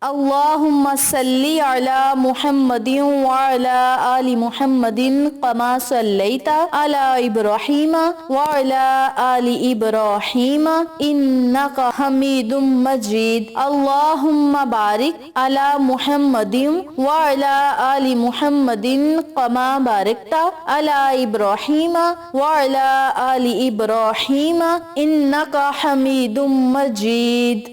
اللهم صل على محمد وعلى آل محمد كما صليت على إبراهيم وعلى آل إبراهيم إنك حميد مجيد. اللهم بارك على محمد وعلى آل محمد كما باركت على إبراهيم وعلى آل إبراهيم إنك حميد مجيد.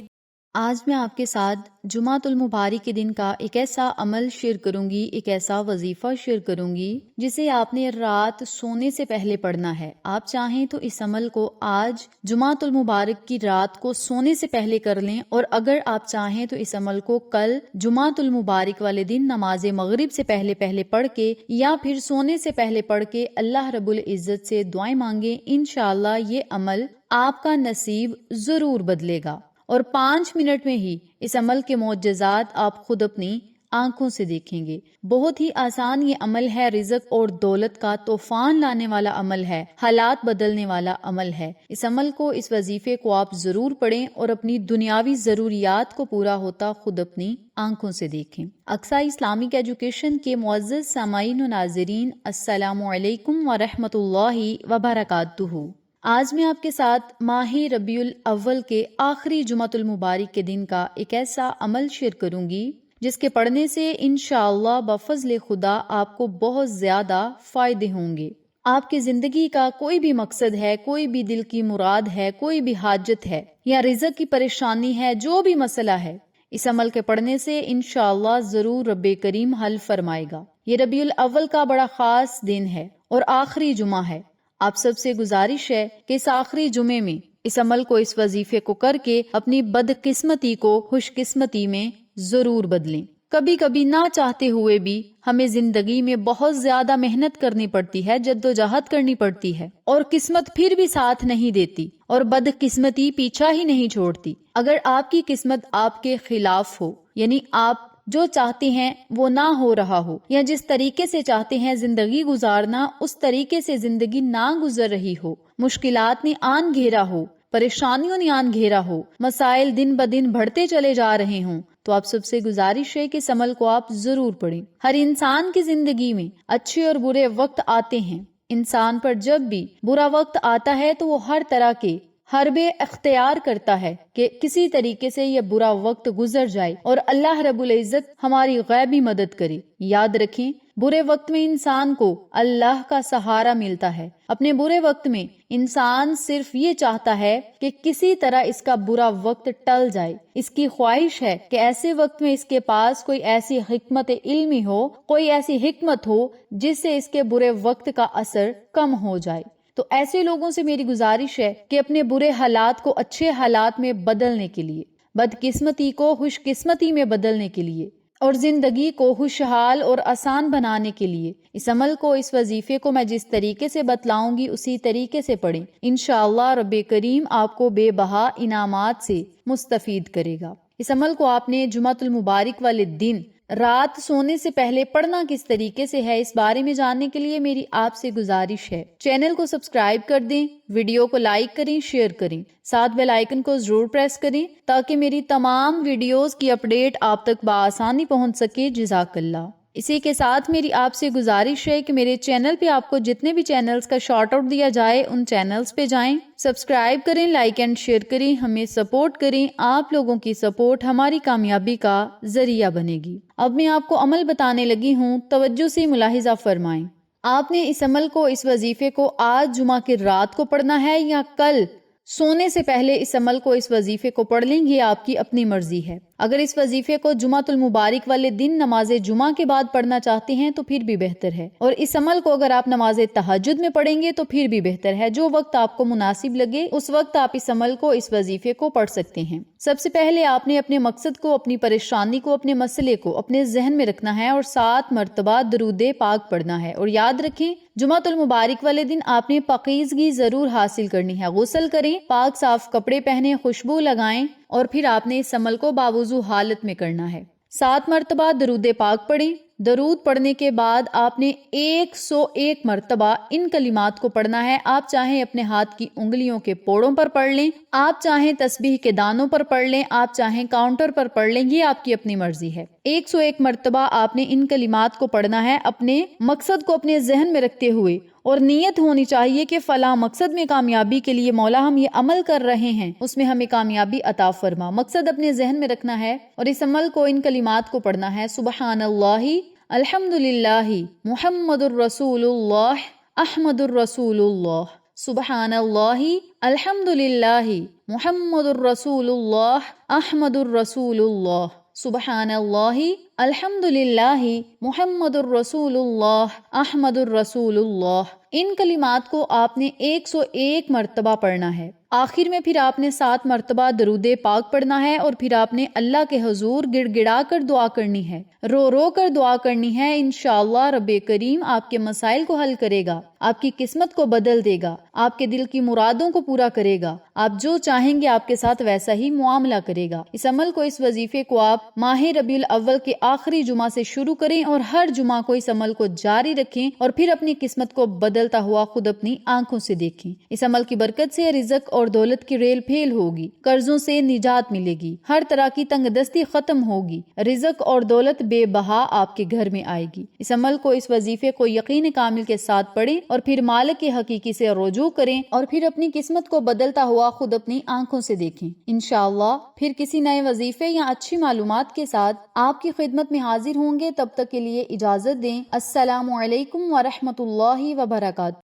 آج میں آپ کے ساتھ جمعۃ المبارک کے دن کا ایک ایسا عمل شیئر کروں گی، ایک ایسا وظیفہ شیئر کروں گی جسے آپ نے رات سونے سے پہلے پڑھنا ہے۔ آپ چاہیں تو اس عمل کو آج جمعۃ المبارک کی رات کو سونے سے پہلے کر لیں، اور اگر آپ چاہیں تو اس عمل کو کل جمعۃ المبارک والے دن نماز مغرب سے پہلے پڑھ کے یا پھر سونے سے پہلے پڑھ کے اللہ رب العزت سے دعائیں مانگیں۔ انشاءاللہ یہ عمل آپ کا نصیب ضرور بدلے گا، اور 5 منٹ میں ہی اس عمل کے معجزات آپ خود اپنی آنکھوں سے دیکھیں گے۔ بہت ہی آسان یہ عمل ہے، رزق اور دولت کا طوفان لانے والا عمل ہے، حالات بدلنے والا عمل ہے۔ اس عمل کو، اس وظیفے کو آپ ضرور پڑھیں اور اپنی دنیاوی ضروریات کو پورا ہوتا خود اپنی آنکھوں سے دیکھیں۔ اقصی اسلامک ایجوکیشن کے معزز سامعین و ناظرین، السلام علیکم ورحمۃ اللہ وبرکاتہ۔ آج میں آپ کے ساتھ ماہ ربیع الاول کے آخری جمعۃ المبارک کے دن کا ایک ایسا عمل شیئر کروں گی جس کے پڑھنے سے انشاءاللہ بفضل خدا آپ کو بہت زیادہ فائدے ہوں گے۔ آپ کی زندگی کا کوئی بھی مقصد ہے، کوئی بھی دل کی مراد ہے، کوئی بھی حاجت ہے یا رزق کی پریشانی ہے، جو بھی مسئلہ ہے، اس عمل کے پڑھنے سے انشاءاللہ ضرور رب کریم حل فرمائے گا۔ یہ ربیع الاول کا بڑا خاص دن ہے اور آخری جمعہ ہے۔ آپ سب سے گزارش ہے کہ اس آخری جمعے میں اس عمل کو، اس وظیفے کو کر کے اپنی بدقسمتی کو خوش قسمتی میں ضرور بدلیں۔ کبھی کبھی نہ چاہتے ہوئے بھی ہمیں زندگی میں بہت زیادہ محنت کرنی پڑتی ہے، جدوجہد کرنی پڑتی ہے، اور قسمت پھر بھی ساتھ نہیں دیتی اور بدقسمتی پیچھا ہی نہیں چھوڑتی۔ اگر آپ کی قسمت آپ کے خلاف ہو، یعنی آپ جو چاہتے ہیں وہ نہ ہو رہا ہو، یا جس طریقے سے چاہتے ہیں زندگی گزارنا اس طریقے سے زندگی نہ گزر رہی ہو، مشکلات نے آن گھیرا ہو، پریشانیوں نے آن گھیرا ہو، مسائل دن بدن بڑھتے چلے جا رہے ہوں، تو آپ سب سے گزارش ہے کہ اس عمل کو آپ ضرور پڑھیں۔ ہر انسان کی زندگی میں اچھے اور برے وقت آتے ہیں۔ انسان پر جب بھی برا وقت آتا ہے تو وہ ہر طرح کے حربے اختیار کرتا ہے کہ کسی طریقے سے یہ برا وقت گزر جائے اور اللہ رب العزت ہماری غیبی مدد کرے۔ یاد رکھیں، برے وقت میں انسان کو اللہ کا سہارا ملتا ہے۔ اپنے برے وقت میں انسان صرف یہ چاہتا ہے کہ کسی طرح اس کا برا وقت ٹل جائے۔ اس کی خواہش ہے کہ ایسے وقت میں اس کے پاس کوئی ایسی حکمت علمی ہو، کوئی ایسی حکمت ہو جس سے اس کے برے وقت کا اثر کم ہو جائے۔ تو ایسے لوگوں سے میری گزارش ہے کہ اپنے برے حالات کو اچھے حالات میں بدلنے کے لیے، بدقسمتی کو خوش قسمتی میں بدلنے کے لیے، اور زندگی کو خوشحال اور آسان بنانے کے لیے اس عمل کو، اس وظیفے کو میں جس طریقے سے بتلاؤں گی اسی طریقے سے پڑھیں۔ انشاءاللہ رب کریم آپ کو بے بہا انعامات سے مستفید کرے گا۔ اس عمل کو آپ نے جمعۃ المبارک والے دن رات سونے سے پہلے پڑھنا کس طریقے سے ہے، اس بارے میں جاننے کے لیے میری آپ سے گزارش ہے، چینل کو سبسکرائب کر دیں، ویڈیو کو لائک کریں، شیئر کریں، ساتھ بیل آئیکن کو ضرور پریس کریں تاکہ میری تمام ویڈیوز کی اپڈیٹ آپ تک بآسانی پہنچ سکے۔ جزاک اللہ۔ اسی کے ساتھ میری آپ سے گزارش ہے کہ میرے چینل پہ آپ کو جتنے بھی چینلز کا شارٹ آؤٹ دیا جائے ان چینلز پہ جائیں، سبسکرائب کریں، لائک اینڈ شیئر کریں، ہمیں سپورٹ کریں۔ آپ لوگوں کی سپورٹ ہماری کامیابی کا ذریعہ بنے گی۔ اب میں آپ کو عمل بتانے لگی ہوں، توجہ سے ملاحظہ فرمائیں۔ آپ نے اس عمل کو، اس وظیفے کو آج جمعہ کی رات کو پڑھنا ہے یا کل سونے سے پہلے اس عمل کو، اس وظیفے کو پڑھ لیں، یہ آپ کی اپنی مرضی ہے۔ اگر اس وظیفے کو جمعۃ المبارک والے دن نماز جمعہ کے بعد پڑھنا چاہتے ہیں تو پھر بھی بہتر ہے، اور اس عمل کو اگر آپ نماز تہجد میں پڑھیں گے تو پھر بھی بہتر ہے۔ جو وقت آپ کو مناسب لگے اس وقت آپ اس عمل کو، اس وظیفے کو پڑھ سکتے ہیں۔ سب سے پہلے آپ نے اپنے مقصد کو، اپنی پریشانی کو، اپنے مسئلے کو اپنے ذہن میں رکھنا ہے اور 7 مرتبہ درود پاک پڑھنا ہے۔ اور یاد رکھیں، جمعۃ المبارک والے دن آپ نے پاکیزگی ضرور حاصل کرنی ہے۔ غسل کریں، پاک صاف کپڑے پہنیں، خوشبو لگائیں، اور پھر آپ نے اس عمل کو باوضو حالت میں کرنا ہے۔ 7 مرتبہ درود پاک پڑھیں، درود پڑھنے کے بعد آپ نے 101 مرتبہ ان کلمات کو پڑھنا ہے۔ آپ چاہیں اپنے ہاتھ کی انگلیوں کے پوڑوں پر پڑھ لیں، آپ چاہیں تسبیح کے دانوں پر پڑھ لیں، آپ چاہیں کاؤنٹر پر پڑھ لیں، یہ آپ کی اپنی مرضی ہے۔ 101 مرتبہ آپ نے ان کلمات کو پڑھنا ہے اپنے مقصد کو اپنے ذہن میں رکھتے ہوئے، اور نیت ہونی چاہیے کہ فلاں مقصد میں کامیابی کے لیے مولا ہم یہ عمل کر رہے ہیں، اس میں ہمیں کامیابی عطا فرما۔ مقصد اپنے ذہن میں رکھنا ہے اور اس عمل کو، ان کلمات کو پڑھنا ہے۔ سبحان اللہ، الحمد للہ، محمد الرسول اللہ، احمد الرسول اللہ۔ سبحان اللہ، الحمد للہ، محمد الرسول اللہ، احمد الرسول اللہ۔ سبحان اللہ، الحمد للہ، محمد الرسول اللہ، احمد الرسول اللہ۔ ان کلمات کو آپ نے 101 مرتبہ پڑھنا ہے۔ آخر میں پھر آپ نے 7 مرتبہ درود پاک پڑھنا ہے، اور پھر آپ نے اللہ کے حضور گڑ گڑا کر دعا کرنی ہے، رو رو کر دعا کرنی ہے۔ انشاءاللہ رب کریم آپ کے مسائل کو حل کرے گا، آپ کی قسمت کو بدل دے گا، آپ کے دل کی مرادوں کو پورا کرے گا، آپ جو چاہیں گے آپ کے ساتھ ویسا ہی معاملہ کرے گا۔ اس عمل کو، اس وظیفے کو آپ ماہ ربیع الاول کے آخری جمعہ سے شروع کریں اور ہر جمعہ کو اس عمل کو جاری رکھیں، اور پھر اپنی قسمت کو بدلتا ہوا خود اپنی آنکھوں سے دیکھیں۔ اس عمل کی برکت سے رزق اور دولت کی ریل پھیل ہوگی، قرضوں سے نجات ملے گی، ہر طرح کی تنگ دستی ختم ہوگی، رزق اور دولت بے بہا آپ کے گھر میں آئے گی۔ اس عمل کو، اس وظیفے کو یقین کامل کے ساتھ پڑھیں اور پھر مالک حقیقی سے رجوع کریں، اور پھر اپنی قسمت کو بدلتا ہوا خود اپنی آنکھوں سے دیکھیں۔ انشاءاللہ پھر کسی نئے وظیفے یا اچھی معلومات کے ساتھ آپ کی خدمت میں حاضر ہوں گے۔ تب تک کے لیے اجازت دیں۔ السلام علیکم ورحمۃ اللہ وبرکاتہ۔